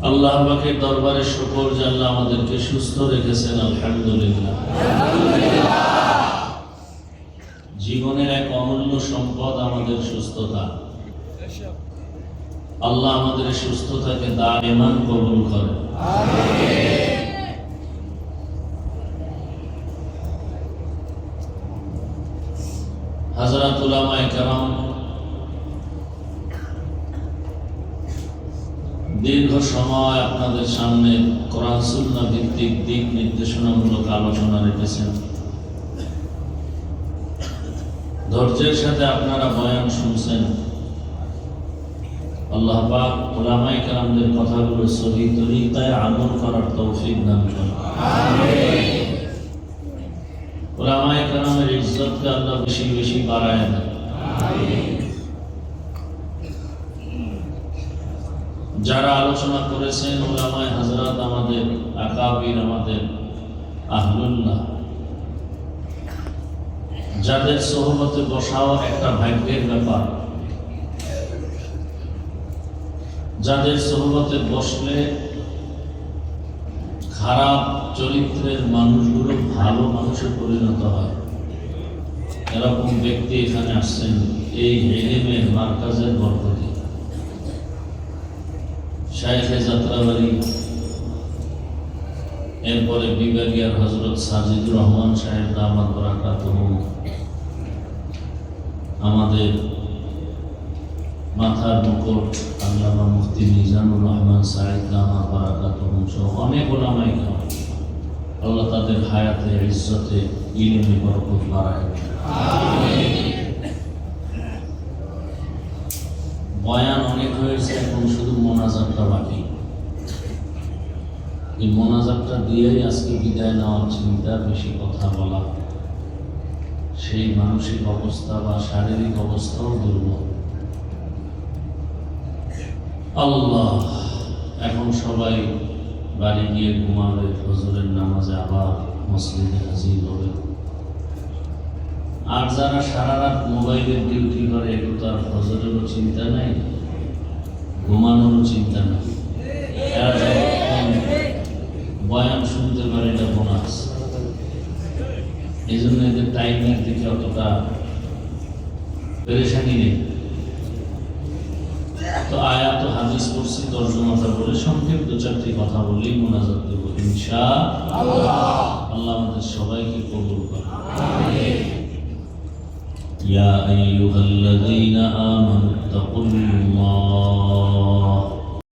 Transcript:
আল্লাহ পাকের দরবারে শুকর যে আল্লাহ আমাদেরকে সুস্থ রেখেছেন, আলহামদুলিল্লাহ। জীবনের এক অমূল্য সম্পদ আমাদের সুস্থতা। আল্লাহ আমাদের সুস্থতাকে দাইমান কবুল করেন। হযরত উলামায়ে কেরাম দীর্ঘ সময় আপনাদের সামনে কোরআন সুন্নাহ ভিত্তিক দিক নির্দেশনামূলক আলোচনা রেখেছেন। ধৈর্যের সাথে আপনারা বয়ান শুনছেন। আল্লাহ পাক উলামায়ে কেরামদের কথাগুলো সহিহ তরিকায় আমল করার তৌফিক দান করেন। আমিন। উলামায়ে কেরামের ইজ্জতকে আল্লাহ বেশি বেশি বাড়ায় দেন। আমিন। যারা আলোচনা করেছেন উলামায়ে হযরত, আমাদের আকাবির, আমাদের আহলুল্লাহ, যাদের সোহবতে বসাও একটা ভাগ্যের ব্যাপার, যাদের সোহবতে বসলে খারাপ চরিত্রের মানুষগুলো ভালো মানুষে পরিণত হয়, এরকম ব্যক্তি এখানে আসছেন এই ইলমের মারকাজের বরকতে। শাইখে যাত্রাবাড়ি, এরপরে বিভাগীয় হযরত সাজিদুর রহমান সাহেব দামাত বারাকাতুহু, আমাদের মাথার মুকুট আল্লামা মুফতি মিজানুর রহমান সাহেব দামাত বারাকাতুহু সহ অনেক উলামায়ে কেরাম, আল্লাহ তাদের হায়াতে ইজ্জতে ইলমে বরকত বাড়ায়। আমিন। বয়ান অনেক হয়েছে, এখন শুধু মোনাজাতটা বাকি। এই মোনাজাতটা দিয়েই আজকে বিদায় নেওয়ার চিন্তা, বেশি কথা বলা, সেই মানসিক অবস্থা বা শারীরিক অবস্থাও দুর্বল। আল্লাহ, এখন সবাই বাড়ি গিয়ে ঘুমাবে, ফজরের নামাজে আবার মসজিদে হাজির হবে। আর যারা সারা রাত মোবাইলের ডিউটি করে, এগুলো তো আর ফজরেরও চিন্তা নাই, ঘুমানোরও চিন্তা নাই। এরা যখন বয়ান শুনতে পারে এটা বোনাস। এই জন্য এদের টাইমের দিকে অতটা পেরেশানি নেই। তো আয়াত ও হাদিস পড়ছি, তর্জমাটা বলে সংক্ষিপ্ত চারটি কথা বলি, মোনাজাত দেব ইনশাআল্লাহ। আল্লাহ আমাদের সবাইকে কবুল করুন। আমিন। ইয়া আইয়ুহাল্লাযীনা আমানু তাকুল্লাহ